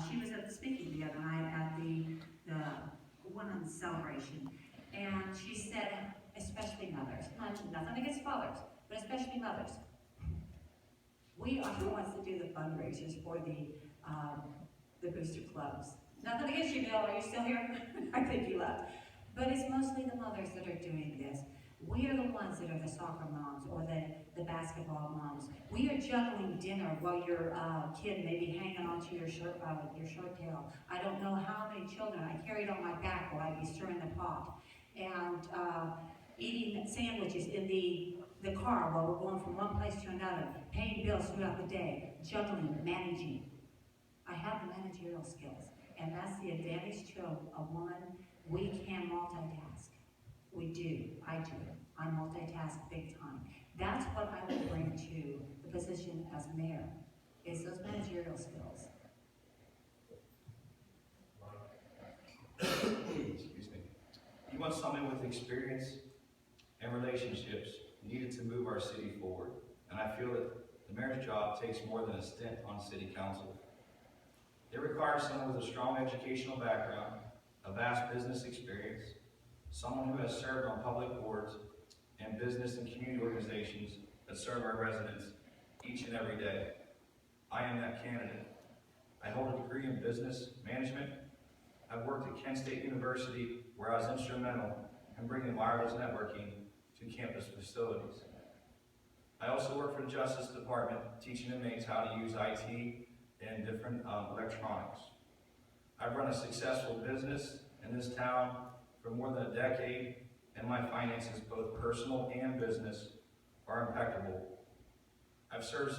She was at the speaking the other night at the women's celebration, and she said, especially mothers, nothing against fathers, but especially mothers. We are the ones that do the fundraisers for the booster clubs. Nothing against you, Bill. Are you still here? I think you left. But it's mostly the mothers that are doing this. We are the ones that are the soccer moms or the basketball moms. We are juggling dinner while your kid may be hanging onto your shirt tail. I don't know how many children I carried on my back while I'd be stirring the pot. And eating sandwiches in the car while we're going from one place to another, paying bills throughout the day, juggling, managing. I have the managerial skills, and that's the advantage to a woman. We can multitask. We do. I do. I multitask big time. That's what I will bring to the position as mayor, is those managerial skills. Excuse me. You want someone with experience and relationships needed to move our city forward. And I feel that the mayor's job takes more than a stint on city council. It requires someone with a strong educational background, a vast business experience, someone who has served on public boards and business and community organizations that serve our residents each and every day. I am that candidate. I hold a degree in business management. I've worked at Kent State University, where I was instrumental in bringing wireless networking to campus facilities. I also work for the Justice Department, teaching inmates how to use IT and different electronics. I've run a successful business in this town for more than a decade, and my finances, both personal and business, are impeccable. I've served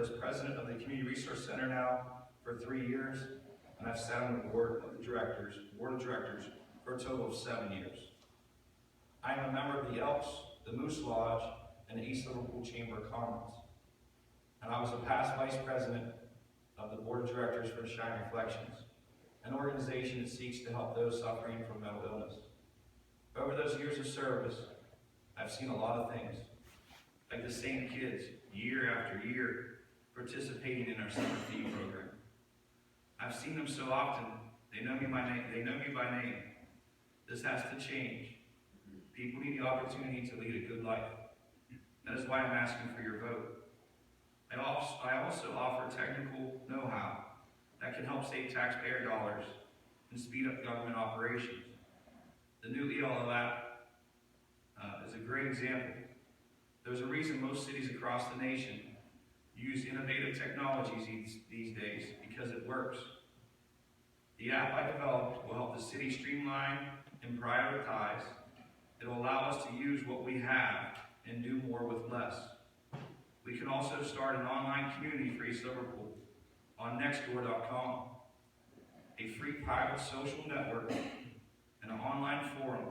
as president of the Community Resource Center now for 3 years, and I've sat on the board of directors for a total of 7 years. I am a member of the Elks, the Moose Lodge, and the East Liverpool Chamber of Commerce. And I was a past vice president of the board of directors for Shine Reflections, an organization that seeks to help those suffering from mental illness. Over those years of service, I've seen a lot of things, like the same kids, year after year, participating in our summer feed program. I've seen them so often, they know me by name. This has to change. People need the opportunity to lead a good life. That is why I'm asking for your vote. I also offer technical know-how that can help save taxpayer dollars and speed up government operations. The new ELO app is a great example. There's a reason most cities across the nation use innovative technologies these days, because it works. The app I developed will help the city streamline and prioritize. It will allow us to use what we have and do more with less. We can also start an online community for East Liverpool on nextdoor.com, a free private social network and an online forum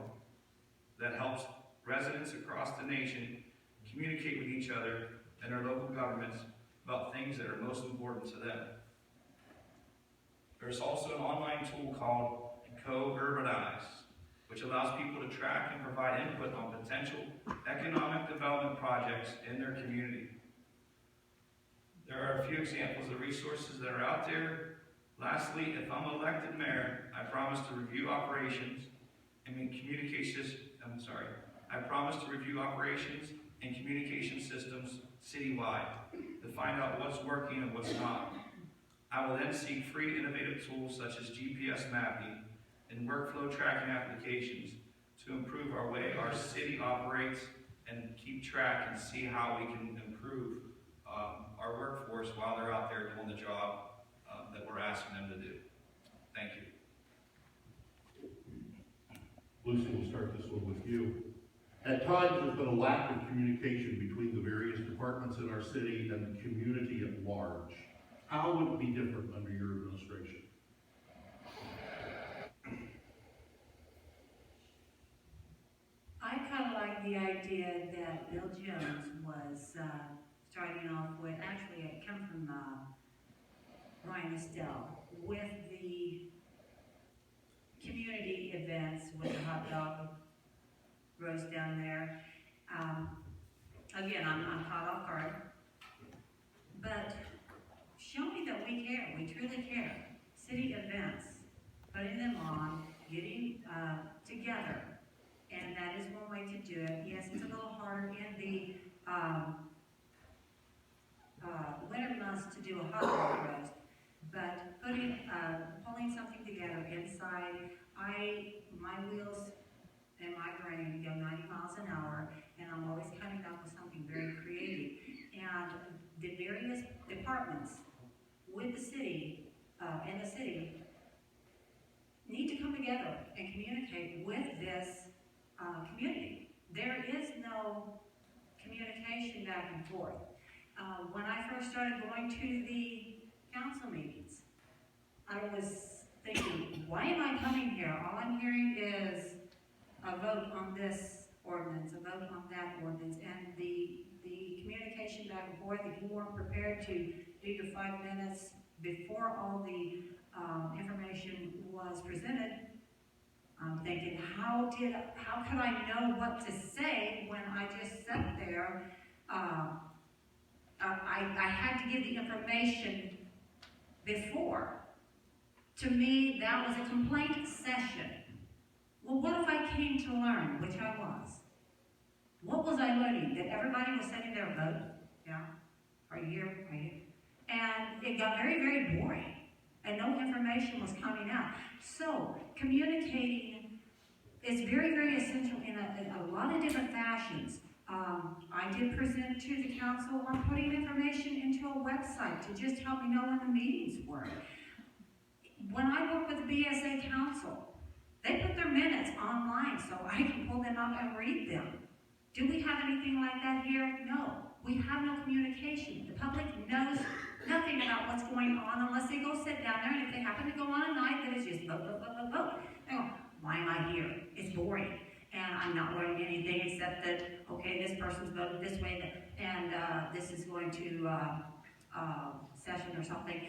that helps residents across the nation communicate with each other and our local governments about things that are most important to them. There's also an online tool called Co-Urbanize, which allows people to track and provide input on potential economic development projects in their community. There are a few examples of resources that are out there. Lastly, if I'm elected mayor, I promise to review operations and communication systems citywide to find out what's working and what's not. I will then seek free innovative tools such as GPS mapping and workflow tracking applications to improve our way our city operates and keep track and see how we can improve our workforce while they're out there doing the job that we're asking them to do. Thank you. Lucy, we'll start this one with you. At times, there's been a lack of communication between the various departments in our city and the community at large. How would it be different under your administration? I kind of like the idea that Bill Jones was starting off with. Actually, it came from Ryan Estelle with the community events with the hot dog roast down there. Again, I'm caught off guard, but show me that we care. We truly care. city events, putting them on, getting together, and that is one way to do it. Yes, it's a little harder in the winter months to do a hot dog roast, but pulling something together inside, my wheels and my brain go 90 miles an hour, and I'm always coming up with something very creative. And the various departments with the city, and the city, need to come together and communicate with this community. There is no communication back and forth. When I first started going to the council meetings, I was thinking, why am I coming here? All I'm hearing is a vote on this ordinance, a vote on that ordinance, and the communication back and forth. If you weren't prepared to do your 5 minutes before all the information was presented, I'm thinking, how could I know what to say when I just sat there? I had to give the information before. To me, that was a complaint session. Well, what if I came to learn, which I was? What was I learning? That everybody was sitting there voting? Yeah. Are you here? Are you here? And it got very, very boring. And no information was coming out. So, communicating is very, very essential in a lot of different fashions. I did present to the council on putting information into a website to just help me know when the meetings were. When I work with the BSA council, they put their minutes online so I can pull them up and read them. Do we have anything like that here? No. We have no communication. The public knows nothing about what's going on unless they go sit down there, and if they happen to go on a night that is just vote, vote, vote, vote, vote. They go, why am I here? It's boring. And I'm not learning anything except that, okay, this person's voted this way, and this is going to session or something.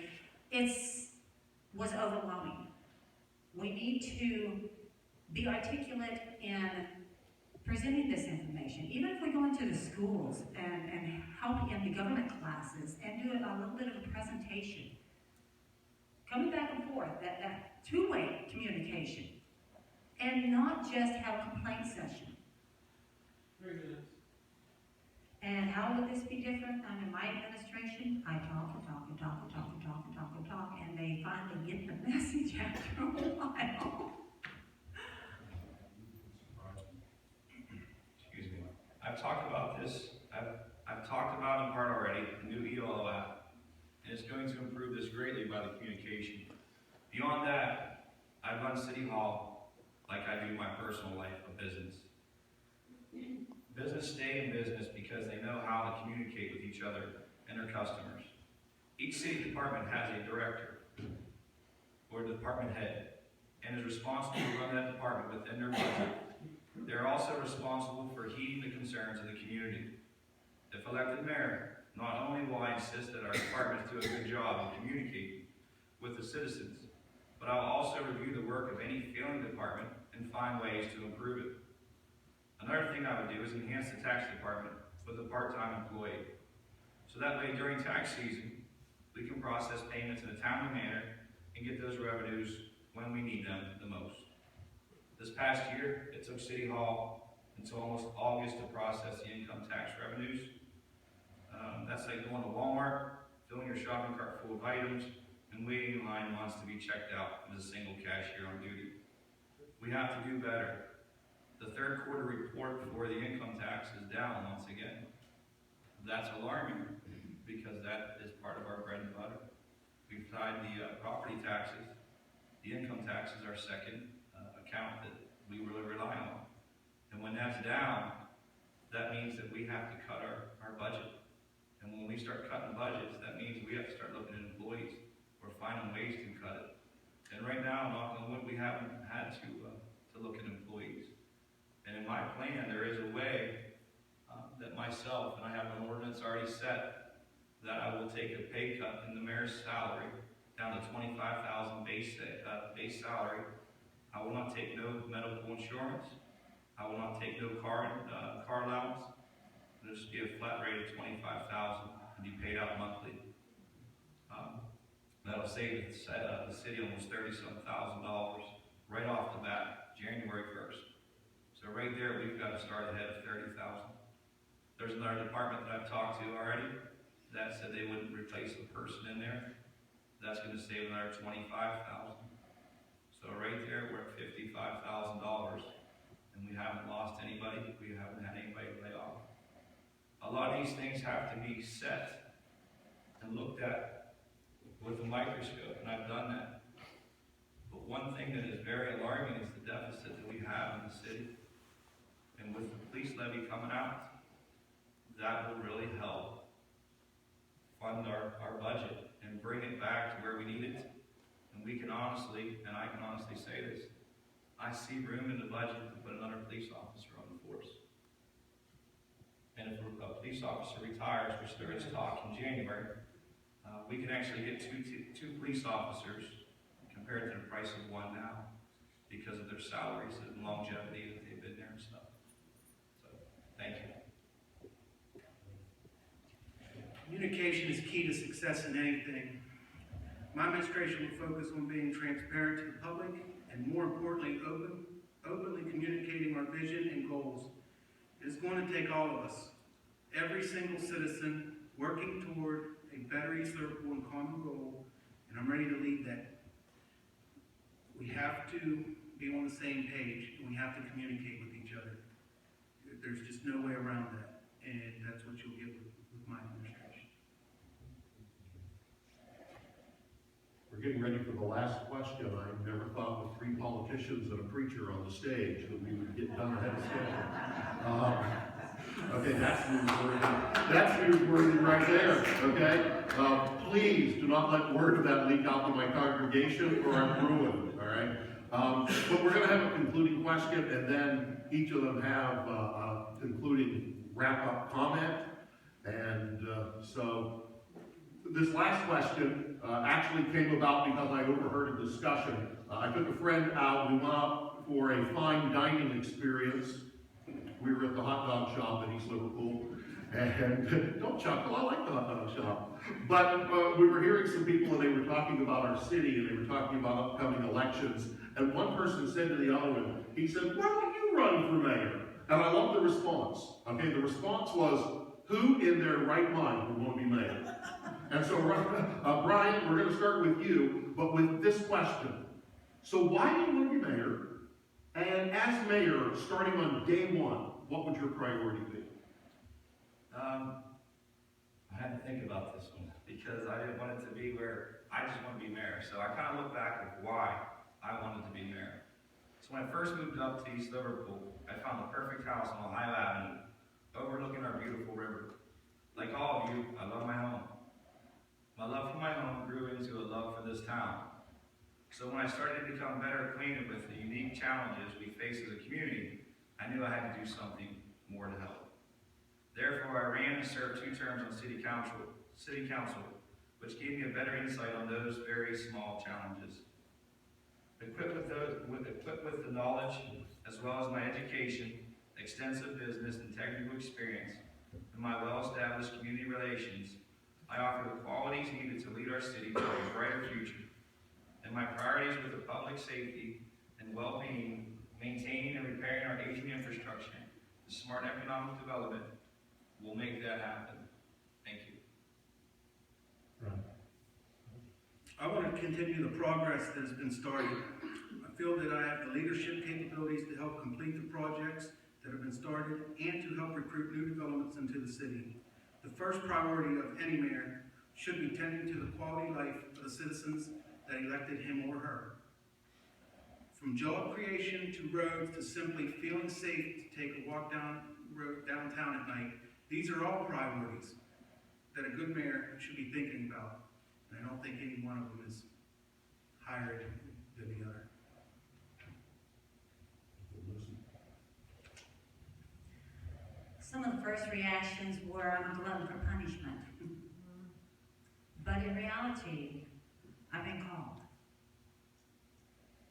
Was overwhelming. We need to be articulate in presenting this information. Even if we go into the schools and help in the government classes and do a little bit of a presentation. Coming back and forth, that two-way communication. And not just have a complaint session. Very good. And how would this be different under my administration? I talk and talk and talk and talk and talk and talk and talk, and they finally get the message after a while. Excuse me. I've talked about this. I've talked about in part already, the new ELO app, and it's going to improve this greatly by the communication. Beyond that, I run City Hall like I do my personal life of business. Business stay in business because they know how to communicate with each other and their customers. Each city department has a director or department head and is responsible to run that department within their budget. They're also responsible for heeding the concerns of the community. If elected mayor, not only will I insist that our departments do a good job in communicating with the citizens, but I'll also review the work of any failing department and find ways to improve it. Another thing I would do is enhance the tax department with a part-time employee. So that way during tax season, we can process payments in a timely manner and get those revenues when we need them the most. This past year, it took City Hall until almost August to process the income tax revenues. That's like going to Walmart, filling your shopping cart full of items, and waiting in line months to be checked out with a single cashier on duty. We have to do better. The third quarter report for the income tax is down once again. That's alarming because that is part of our bread and butter. We've tied the property taxes. The income tax is our second account that we really rely on. And when that's down, that means that we have to cut our budget. And when we start cutting budgets, that means we have to start looking at employees or finding ways to cut it. And right now, knock on wood, we haven't had to look at employees. And in my plan, there is a way that myself, and I have an ordinance already set, that I will take a pay cut in the mayor's salary down to $25,000 base salary. I will not take no medical insurance. I will not take no car allowance. It'll just be a flat rate of $25,000 and be paid out monthly. That'll save the city almost $30-some thousand right off the bat, January 1st. So right there, we've got to start ahead of 30,000. There's another department that I've talked to already that said they wouldn't replace the person in there. That's going to save another 25,000. So right there, we're at $55,000, and we haven't lost anybody. We haven't had anybody lay off. A lot of these things have to be set and looked at with a microscope, and I've done that. But one thing that is very alarming is the deficit that we have in the city. And with the police levy coming out, that will really help fund our budget and bring it back to where we need it. And we can honestly, and I can honestly say this, I see room in the budget to put another police officer on the force. And if a police officer retires, which there is talk in January, we can actually get two police officers compared to the price of one now because of their salaries and longevity that they've been there and stuff. So, thank you. Communication is key to success in anything. My administration will focus on being transparent to the public and, more importantly, openly communicating our vision and goals. It is going to take all of us, every single citizen, working toward a better East Liverpool and common goal, and I'm ready to lead that. We have to be on the same page, and we have to communicate with each other. There's just no way around that, and that's what you'll get with my administration. We're getting ready for the last question. I never thought with 3 politicians and a preacher on the stage that we would get done ahead of schedule. Okay, that's newsworthy. That's newsworthy right there, okay? Please do not let word of that leak out to my congregation or I'm ruined, all right? But we're going to have a concluding question, and then each of them have a concluding wrap-up comment. And so this last question actually came about because I overheard a discussion. I took a friend out. We went out for a fine dining experience. We were at the hot dog shop in East Liverpool. And don't chuckle, I like the hot dog shop. But we were hearing some people, and they were talking about our city, and they were talking about upcoming elections. And one person said to the other one, he said, "Why don't you run for mayor?" And I love the response. Okay, the response was, who in their right mind would want to be mayor? And so, Brian, we're going to start with you, but with this question. So why do you want to be mayor? And as mayor, starting on day one, what would your priority be? I had to think about this one because I didn't want it to be where I just want to be mayor. So I kind of look back at why I wanted to be mayor. So when I first moved up to East Liverpool, I found the perfect house on Ohio Avenue, overlooking our beautiful river. Like all of you, I love my home. My love for my home grew into a love for this town. So when I started to become better acquainted with the unique challenges we face as a community, I knew I had to do something more to help. Therefore, I ran and served 2 terms on City Council, which gave me a better insight on those very small challenges. Equipped with the knowledge, as well as my education, extensive business and technical experience, and my well-established community relations, I offer the qualities needed to lead our city toward a brighter future. And my priorities with the public safety and well-being, maintaining and repairing our aging infrastructure, the smart economic development, will make that happen. Thank you. Right. I want to continue the progress that has been started. I feel that I have the leadership capabilities to help complete the projects that have been started and to help recruit new developments into the city. The first priority of any mayor should be tending to the quality of life of the citizens that elected him or her. From job creation to roads to simply feeling safe to take a walk downtown at night, these are all priorities that a good mayor should be thinking about. And I don't think any one of them is higher than the other. Some of the first reactions were, I'm glutton for punishment. But in reality, I've been called.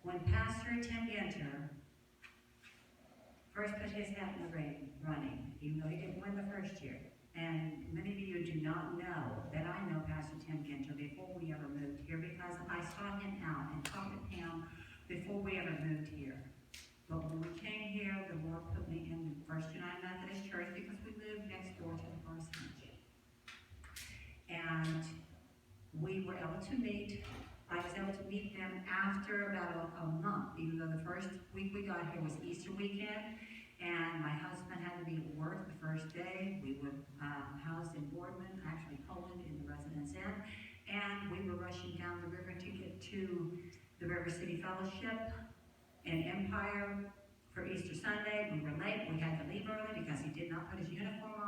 When Pastor Tim Ginter first put his hat in the ring, running, even though he didn't win the first year, And many of you do not know that I know Pastor Tim Ginter before we ever moved here, because I sought him out and talked to him before we ever moved here. But when we came here, the Lord put me in First United Methodist Church because we lived next door to the parsonage. And we were able to meet. I was able to meet them after about a month, even though the first week we got here was Easter weekend, and my husband had to be at work the first day. We were housed in Boardman, actually Poland, in the Residence Inn, and we were rushing down the river to get to the River City Fellowship in Empire for Easter Sunday. We were late. We had to leave early because he did not put his uniform on.